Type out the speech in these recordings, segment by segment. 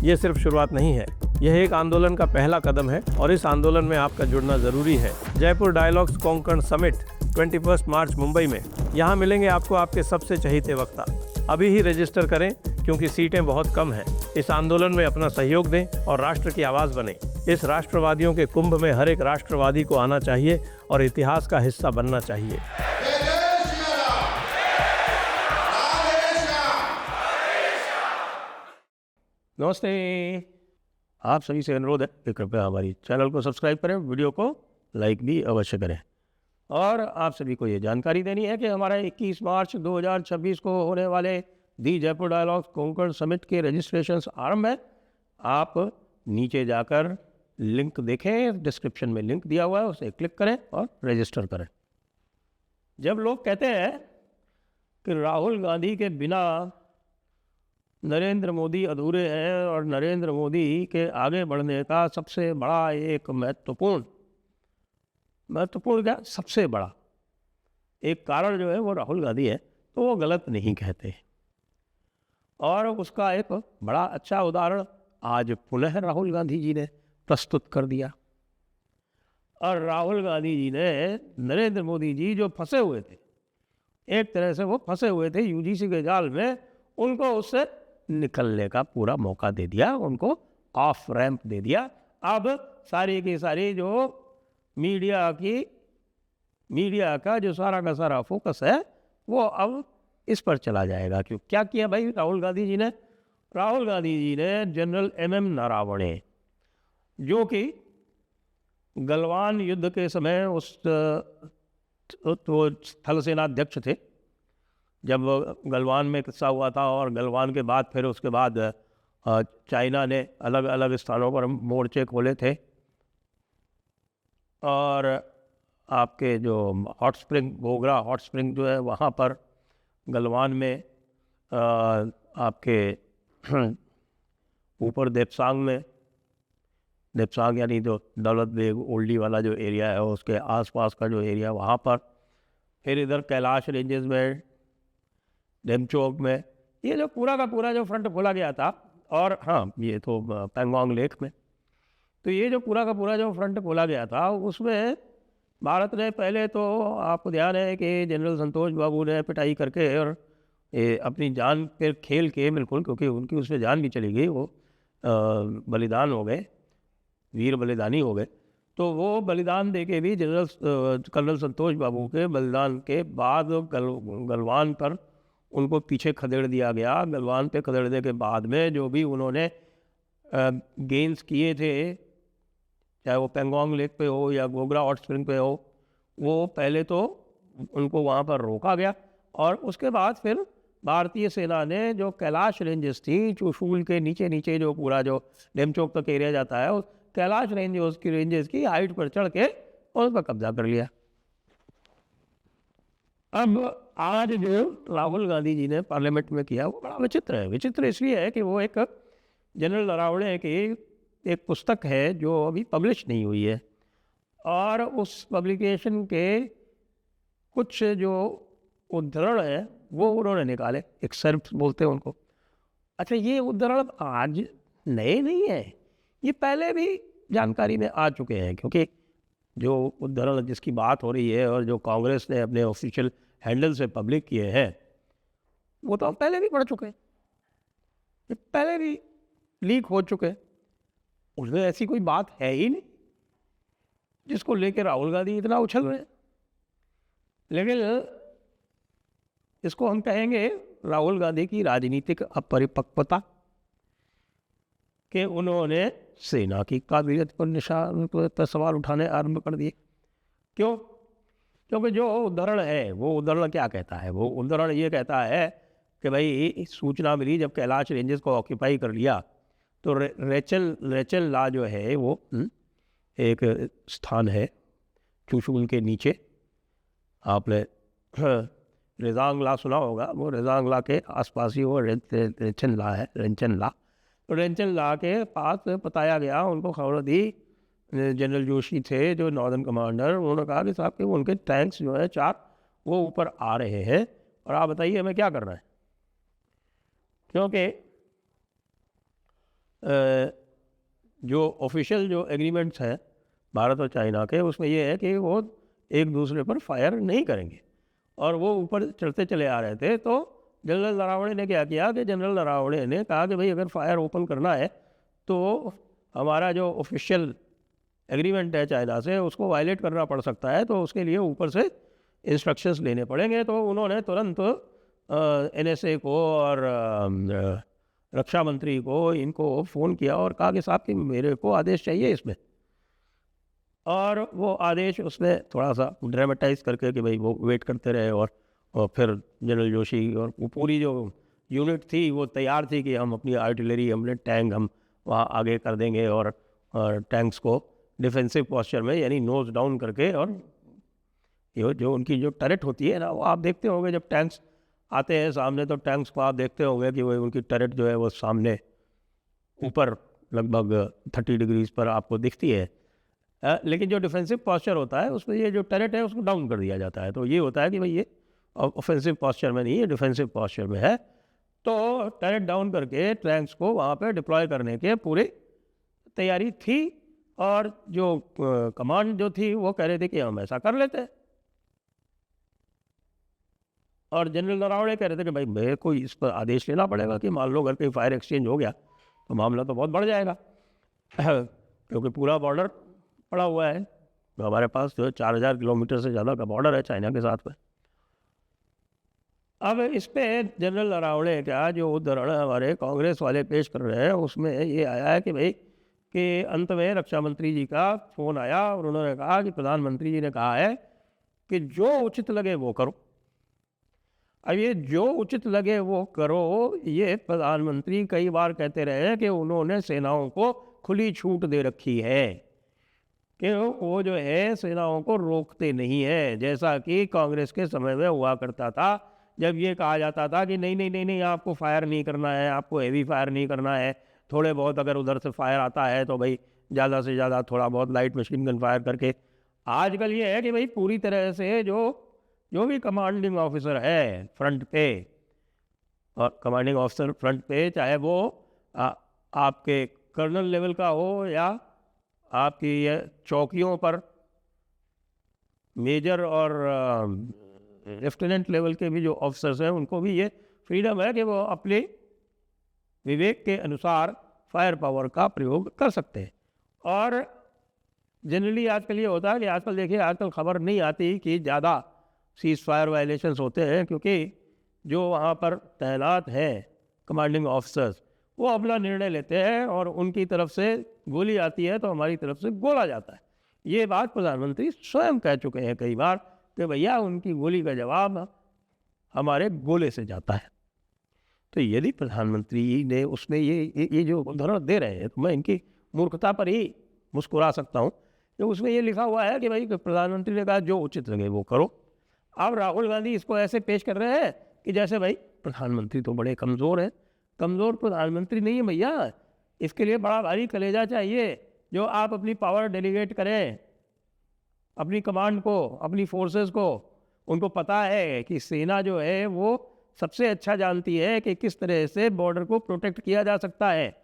ये सिर्फ शुरुआत नहीं है, यह एक आंदोलन का पहला कदम है और इस आंदोलन में आपका जुड़ना जरूरी है। जयपुर डायलॉग्स कोंकण समिट 21 मार्च मुंबई में। यहाँ मिलेंगे आपको आपके सबसे चहीते वक्ता। अभी ही रजिस्टर करें क्योंकि सीटें बहुत कम हैं। इस आंदोलन में अपना सहयोग दें और राष्ट्र की आवाज़ बने। इस राष्ट्रवादियों के कुंभ में हर एक राष्ट्रवादी को आना चाहिए और इतिहास का हिस्सा बनना चाहिए। नमस्ते, आप सभी से अनुरोध है कि कृपया हमारी चैनल को सब्सक्राइब करें, वीडियो को लाइक भी अवश्य करें। और आप सभी को ये जानकारी देनी है कि हमारा 21 मार्च 2026 को होने वाले दी जयपुर डायलॉग्स कोंकण समिट के रजिस्ट्रेशंस आरंभ है। आप नीचे जाकर लिंक देखें, डिस्क्रिप्शन में लिंक दिया हुआ है, उसे क्लिक करें और रजिस्टर करें। जब लोग कहते हैं कि राहुल गांधी के बिना नरेंद्र मोदी अधूरे हैं और नरेंद्र मोदी के आगे बढ़ने का सबसे बड़ा एक महत्वपूर्ण क्या, सबसे बड़ा एक कारण जो है वो राहुल गांधी है, तो वो गलत नहीं कहते। और उसका एक बड़ा अच्छा उदाहरण आज पुनः राहुल गांधी जी ने प्रस्तुत कर दिया। और राहुल गांधी जी ने नरेंद्र मोदी जी जो फंसे हुए थे, एक तरह से वो फंसे हुए थे यूजीसी के जाल में, उनको उससे निकलने का पूरा मौका दे दिया, उनको ऑफ रैंप दे दिया। अब सारी की सारी जो मीडिया का जो सारा का सारा फोकस है वो अब इस पर चला जाएगा। क्यों, क्या किया भाई राहुल गांधी जी ने? राहुल गांधी जी ने जनरल MM नरावणे, जो कि गलवान युद्ध के समय उस तो थल सेनाध्यक्ष थे जब गलवान में किस्सा हुआ था, और गलवान के बाद फिर उसके बाद चाइना ने अलग अलग स्थानों पर मोर्चे खोले थे। और आपके जो hot spring, Gogra hot spring जो है, वहाँ पर गलवान में आपके ऊपर देपसांग यानी जो दौलत बेग ओल्डी वाला जो एरिया है उसके आसपास का जो एरिया, वहाँ पर फिर इधर कैलाश रेंजेस में, डेमचौक में, ये जो पूरा का पूरा जो फ्रंट खोला गया था। और हाँ, ये तो पैंगोंग लेक में, तो ये जो पूरा का पूरा जो फ्रंट खोला गया था उसमें भारत ने पहले तो, आपको ध्यान है कि जनरल संतोष बाबू ने पिटाई करके और अपनी जान पर खेल के, बिल्कुल, क्योंकि उनकी उसमें जान भी चली गई, वो बलिदान हो गए, वीर बलिदानी हो गए। तो वो बलिदान दे के भी कर्नल संतोष बाबू के बलिदान के बाद गलवान पर उनको पीछे खदेड़ दिया गया। गलवान पे खदेड़ने के बाद में जो भी उन्होंने गेंस किए थे, चाहे वो पेंगोंग लेक पे हो या गोगरा हॉट स्प्रिंग पे हो, वो पहले तो उनको वहाँ पर रोका गया। और उसके बाद फिर भारतीय सेना ने जो कैलाश रेंजेस थी, चुशूल के नीचे नीचे जो पूरा जो डेमचौक तक एरिया जाता है, उस कैलाश रेंजेस की हाइट पर चढ़ के उस पर कब्जा कर लिया। अब आज जो राहुल गांधी जी ने पार्लियामेंट में किया वो बड़ा विचित्र है। विचित्र इसलिए है कि वो एक जनरल नरावणे की एक पुस्तक है जो अभी पब्लिश नहीं हुई है, और उस पब्लिकेशन के कुछ जो उद्धरण है वो उन्होंने निकाले, एक्सर्प्ट बोलते हैं उनको। अच्छा, ये उद्धरण आज नए नहीं है, ये पहले भी जानकारी में आ चुके हैं, क्योंकि जो उद्धरण जिसकी बात हो रही है और जो कांग्रेस ने अपने ऑफिशियल हैंडल से पब्लिक किए हैं, वो तो हम पहले भी पढ़ चुके हैं, ये पहले भी लीक हो चुके हैं। उसमें ऐसी कोई बात है ही नहीं जिसको लेकर राहुल गांधी इतना उछल रहे हैं। लेकिन इसको हम कहेंगे राहुल गांधी की राजनीतिक अपरिपक्वता, कि उन्होंने सेना की काबिलियत पर निशान पर सवाल उठाने आरंभ कर दिए। क्यों? क्योंकि जो उद्धरण है वो उद्धरण क्या कहता है? वो उद्धरण ये कहता है कि भाई सूचना मिली जब कैलाश रेंजेस को ऑक्यूपाई कर लिया, तो रेचल ला जो है वो एक स्थान है चुशूल के नीचे, आपने रेजांग ला सुना होगा, वो रेजांग ला के आसपास ही वो रेंचन ला है, रेंचन ला। तो रेंचन ला के पास बताया गया, उनको खबर दी, जनरल जोशी थे जो नॉर्दर्न कमांडर, उन्होंने कहा कि साहब कि उनके टैंक्स जो है 4 वो ऊपर आ रहे हैं और आप बताइए हमें क्या करना है। क्योंकि जो ऑफिशियल जो एग्रीमेंट्स हैं भारत और चाइना के, उसमें ये है कि वो एक दूसरे पर फायर नहीं करेंगे, और वो ऊपर चढ़ते चले आ रहे थे। तो जनरल नरावणे ने क्या किया कि जनरल नरावणे ने कहा कि भाई अगर फायर ओपन करना है तो हमारा जो ऑफिशियल एग्रीमेंट है चाइना से उसको वायलेट करना पड़ सकता है, तो उसके लिए ऊपर से इंस्ट्रक्शंस लेने पड़ेंगे। तो उन्होंने तुरंत NSA को और रक्षा मंत्री को, इनको फ़ोन किया और कहा कि साहब कि मेरे को आदेश चाहिए इसमें। और वो आदेश उसने थोड़ा सा ड्रामेटाइज करके कि भाई वो वेट करते रहे, और फिर जनरल जोशी और वो पूरी जो यूनिट थी वो तैयार थी कि हम अपनी आर्टिलरी, हमने टैंक हम वहाँ आगे कर देंगे, और टैंक्स को डिफेंसिव पोस्चर में यानी नोज डाउन करके। और ये जो उनकी जो टरेट होती है ना, वो आप देखते होंगे जब टैंक्स आते हैं सामने, तो टैंक्स को आप देखते होंगे कि वो उनकी टरेट जो है वो सामने ऊपर लगभग 30 डिग्रीज पर आपको दिखती है। लेकिन जो डिफेंसिव पोस्चर होता है उसमें ये जो टरेट है उसको डाउन कर दिया जाता है। तो ये होता है कि भाई ये ऑफेंसिव पोस्चर में नहीं है, डिफेंसिव पोस्चर में है। तो टरेट डाउन करके टैंक्स को वहाँ पे डिप्लॉय करने के पूरी तैयारी थी, और जो कमांड जो थी वो कह रहे थे कि हम ऐसा कर लेते हैं, और जनरल नरावणे कह रहे थे कि भाई मेरे को इस पर आदेश लेना पड़ेगा कि मान लो अगर कहीं फायर एक्सचेंज हो गया तो मामला तो बहुत बढ़ जाएगा, क्योंकि पूरा बॉर्डर पड़ा हुआ है। तो हमारे पास जो 4000 किलोमीटर से ज़्यादा का बॉर्डर है चाइना के साथ में। अब इस पे जनरल नरावणे का जो उद्धरण हमारे कांग्रेस वाले पेश कर रहे हैं उसमें ये आया है कि भाई कि अंत में रक्षा मंत्री जी का फ़ोन आया और उन्होंने कहा कि प्रधानमंत्री जी ने कहा है कि जो उचित लगे वो करो। अब ये जो उचित लगे वो करो, ये प्रधानमंत्री कई बार कहते रहे हैं कि उन्होंने सेनाओं को खुली छूट दे रखी है कि वो जो है सेनाओं को रोकते नहीं है, जैसा कि कांग्रेस के समय में हुआ करता था, जब ये कहा जाता था कि नहीं नहीं नहीं नहीं आपको फायर नहीं करना है, आपको हेवी फायर नहीं करना है, थोड़े बहुत अगर उधर से फायर आता है तो भाई ज़्यादा से ज़्यादा थोड़ा बहुत लाइट मशीन गन फायर करके। आजकल ये है कि भाई पूरी तरह से जो भी कमांडिंग ऑफिसर है फ्रंट पे, और कमांडिंग ऑफिसर फ्रंट पे चाहे वो आपके कर्नल लेवल का हो या आपकी ये चौकियों पर मेजर और लेफ्टिनेंट लेवल के भी जो ऑफिसर्स हैं उनको भी ये फ्रीडम है कि वो अपने विवेक के अनुसार फायर पावर का प्रयोग कर सकते हैं। और जनरली आजकल ये होता है कि आजकल देखिए, आजकल खबर नहीं आती कि ज़्यादा सीज फायर वायलेशंस होते हैं, क्योंकि जो वहाँ पर तैनात हैं कमांडिंग ऑफिसर्स वो अपना निर्णय लेते हैं और उनकी तरफ से गोली आती है तो हमारी तरफ से गोला जाता है। ये बात प्रधानमंत्री स्वयं कह चुके हैं कई बार कि भैया उनकी गोली का जवाब हमारे गोले से जाता है। तो यदि प्रधानमंत्री ने उसमें ये जो उदाहरण दे रहे हैं तो मैं इनकी मूर्खता पर ही मुस्कुरा सकता हूँ कि उसमें ये लिखा हुआ है कि भाई प्रधानमंत्री ने कहा जो उचित लगे वो करो। अब राहुल गांधी इसको ऐसे पेश कर रहे हैं कि जैसे भाई प्रधानमंत्री तो बड़े कमज़ोर हैं। कमज़ोर प्रधानमंत्री नहीं है भैया, इसके लिए बड़ा भारी कलेजा चाहिए जो आप अपनी पावर डेलीगेट करें अपनी कमांड को, अपनी फोर्सेस को। उनको पता है कि सेना जो है वो सबसे अच्छा जानती है कि किस तरह से बॉर्डर को प्रोटेक्ट किया जा सकता है।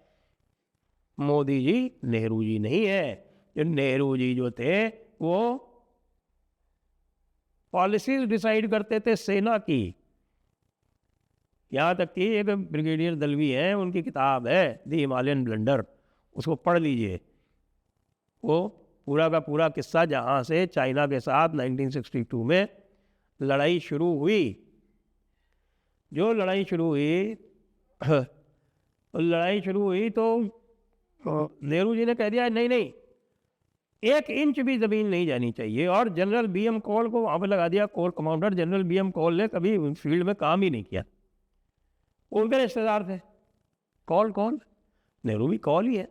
मोदी जी नेहरू जी नहीं है। जो नेहरू जी जो थे वो पॉलिसीज डिसाइड करते थे सेना की। यहाँ तक कि एक ब्रिगेडियर दलवी है, उनकी किताब है द हिमालयन ब्लंडर, उसको पढ़ लीजिए। वो पूरा का पूरा किस्सा जहाँ से चाइना के साथ 1962 में लड़ाई शुरू हुई, जो लड़ाई शुरू हुई तो नेहरू जी ने कह दिया नहीं नहीं 1 इंच भी ज़मीन नहीं जानी चाहिए, और जनरल BM कॉल को वहाँ पर लगा दिया core commander. General BM call ने कभी फील्ड में काम ही नहीं किया, उनके रिश्तेदार थे। कौन नेहरू भी कॉल ही है।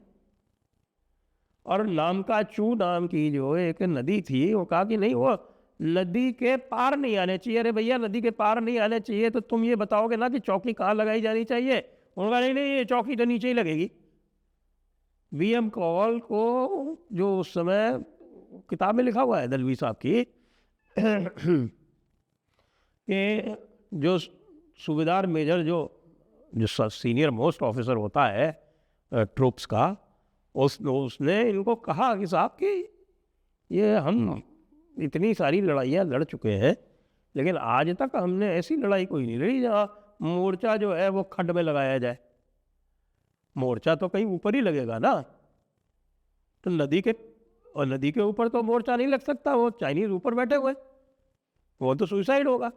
और नामकाचू नाम की जो एक नदी थी, वो कहा कि नहीं वो नदी के पार नहीं आने चाहिए। अरे भैया नदी के पार नहीं आने चाहिए तो तुम ये बताओगे ना कि चौकी कहाँ लगाई जानी चाहिए। उन्होंने कहा नहीं ये चौकी तो नीचे ही लगेगी। BM कॉल को जो उस समय किताब में लिखा हुआ है दलवी साहब की कि जो सूबेदार मेजर जो सीनियर मोस्ट ऑफिसर होता है ट्रूप्स का, उसने इनको कहा कि साहब कि ये हम इतनी सारी लड़ाइयाँ लड़ चुके हैं, लेकिन आज तक हमने ऐसी लड़ाई कोई नहीं लड़ी जहाँ मोर्चा जो है वो खड्ड में लगाया जाए। मोर्चा तो कहीं ऊपर ही लगेगा ना, तो नदी के ऊपर तो मोर्चा नहीं लग सकता, वो चाइनीज ऊपर बैठे हुए, वो तो सुसाइड होगा।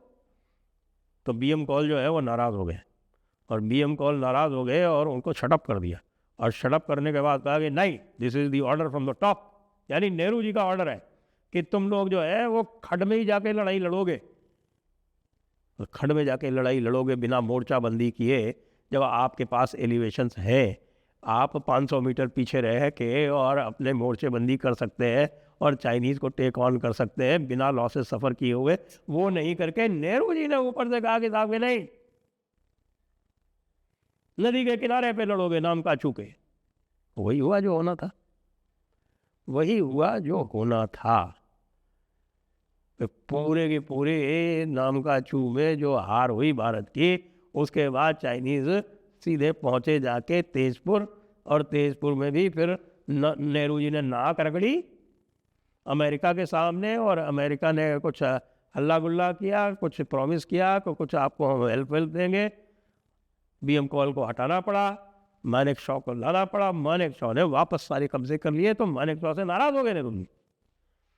तो बीएम कॉल जो है वो नाराज़ हो गए, और बीएम कॉल नाराज़ हो गए और उनको शटअप कर दिया। और शटअप करने के बाद कहा कि नहीं, this is the order from the top, यानी नेहरू जी का ऑर्डर है कि तुम लोग जो है वो खड्ड में ही जाके लड़ाई लड़ोगे, खड्ड में जाके लड़ाई लड़ोगे बिना मोर्चा बंदी किए। जब आपके पास एलिवेशंस है, आप 500 मीटर पीछे रह के और अपने मोर्चे बंदी कर सकते हैं और चाइनीज़ को टेक ऑन कर सकते हैं बिना लॉसेस सफ़र किए हुए। वो नहीं करके नेहरू जी ने ऊपर से कहा कि साहब के नहीं, नदी के किनारे पे लड़ोगे नाम का चूके। वही हुआ जो होना था, वही हुआ जो होना था। पूरे के पूरे नाम का चू में जो हार हुई भारत की, उसके बाद चाइनीज़ सीधे पहुंचे जाके तेजपुर, और तेजपुर में भी फिर नेहरू जी ने नाक रगड़ी अमेरिका के सामने, और अमेरिका ने कुछ हल्ला गुल्ला किया, कुछ प्रॉमिस किया कि कुछ आपको हम हेल्प देंगे। बीएम कॉल को हटाना पड़ा, मानेकशॉ को लाना पड़ा, मानेकशॉ ने वापस सारे कब्जे कर लिए। तो मानेकशॉ से नाराज़ हो गए नेहरू जी,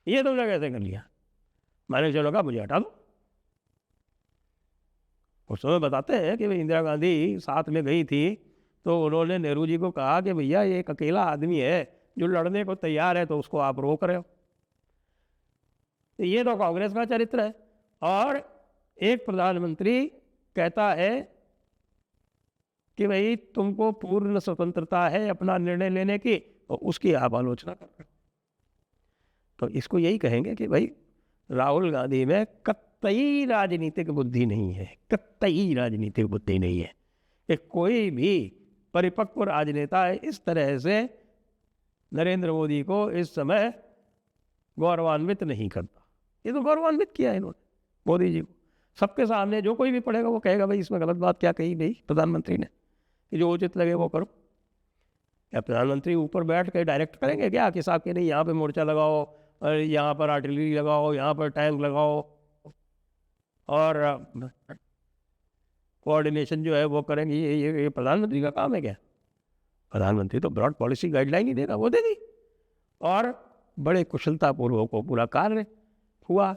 ये तुमने कैसे कर लिया? मानेकशॉ ने कहा मुझे हटा दो। उस समय बताते हैं कि भाई इंदिरा गांधी साथ में गई थी, तो उन्होंने नेहरू जी को कहा कि भैया ये एक अकेला आदमी है जो लड़ने को तैयार है, तो उसको आप रोक रहे हो। तो ये तो कांग्रेस का चरित्र है। और एक प्रधानमंत्री कहता है कि भाई तुमको पूर्ण स्वतंत्रता है अपना निर्णय लेने की, और उसकी आप आलोचना कर रहे हो। तो इसको यही कहेंगे कि भाई राहुल गांधी में कतई राजनीतिक बुद्धि नहीं है, कतई राजनीतिक बुद्धि नहीं है। कि कोई भी परिपक्व राजनेता इस तरह से नरेंद्र मोदी को इस समय गौरवान्वित नहीं करता। ये तो गौरवान्वित किया है इन्होंने मोदी जी को। सबके सामने जो कोई भी पढ़ेगा वो कहेगा भाई इसमें गलत बात क्या कही भाई प्रधानमंत्री ने, कि जो उचित लगे वो करो। क्या प्रधानमंत्री ऊपर बैठ के डायरेक्ट करेंगे क्या कि साहब के नहीं यहाँ पे मोर्चा लगाओ, और यहाँ पर आर्टिलरी लगाओ, यहाँ पर टैंक लगाओ, और कोऑर्डिनेशन जो है वो करेंगे? ये प्रधानमंत्री का काम है क्या? प्रधानमंत्री तो ब्रॉड पॉलिसी गाइडलाइन ही देगा, वो देगी। और बड़े कुशलतापूर्वक वो पूरा कार्य हुआ।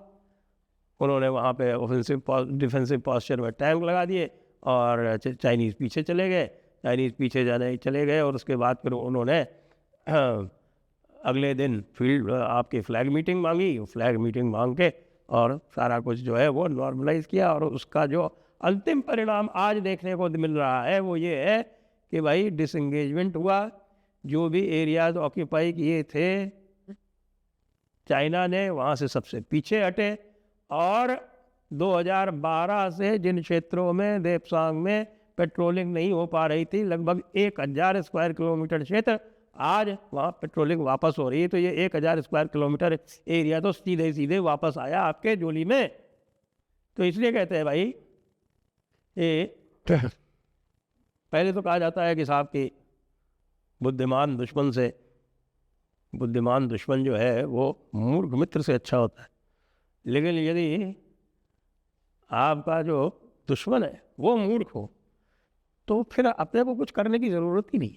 उन्होंने वहाँ पे ऑफेंसिव डिफेंसिव पॉस्चर में टैंक लगा दिए, और चाइनीज़ पीछे चले गए, चाइनीज़ पीछे चले गए। और उसके बाद फिर उन्होंने अगले दिन फील्ड आपकी फ्लैग मीटिंग मांगी, फ्लैग मीटिंग मांग के और सारा कुछ जो है वो नॉर्मलाइज किया। और उसका जो अंतिम परिणाम आज देखने को मिल रहा है वो ये है कि भाई डिसएंगेजमेंट हुआ। जो भी एरियाज ऑक्यूपाई किए थे चाइना ने, वहाँ से सबसे पीछे हटे। और 2012 से जिन क्षेत्रों में देपसांग में पेट्रोलिंग नहीं हो पा रही थी, लगभग 1000 स्क्वायर किलोमीटर क्षेत्र, आज वहाँ पेट्रोलिंग वापस हो रही है। तो ये 1000 स्क्वायर किलोमीटर एरिया तो सीधे सीधे वापस आया आपके जोली में। तो इसलिए कहते हैं भाई ये पहले तो कहा जाता है कि साहब की बुद्धिमान दुश्मन से, बुद्धिमान दुश्मन जो है वो मूर्ख मित्र से अच्छा होता है। लेकिन यदि आपका जो दुश्मन है वो मूर्ख हो तो फिर अपने को कुछ करने की ज़रूरत ही नहीं,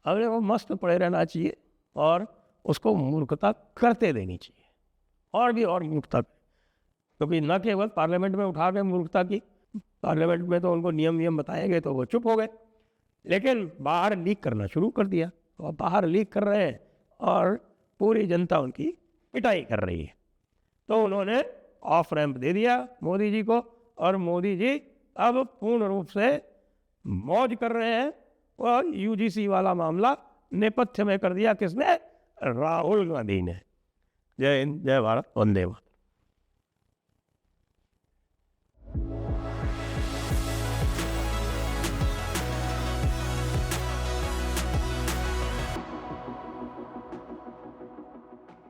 अपने को मस्त पड़े रहना चाहिए और उसको मूर्खता करते देनी चाहिए, और भी और मूर्खता। क्योंकि न केवल पार्लियामेंट में उठा के मूर्खता की, पार्लियामेंट में तो उनको नियम बताए गए तो वो चुप हो गए, लेकिन बाहर लीक करना शुरू कर दिया। तो बाहर लीक कर रहे हैं और पूरी जनता उनकी पिटाई कर रही है। तो उन्होंने ऑफ रैंप दे दिया मोदी जी को, और मोदी जी अब पूर्ण रूप से मौज कर रहे हैं। और यूजीसी वाला मामला नेपथ्य में कर दिया किसने? राहुल गांधी ने। जय हिंद, जय भारत, वंदे मातरम।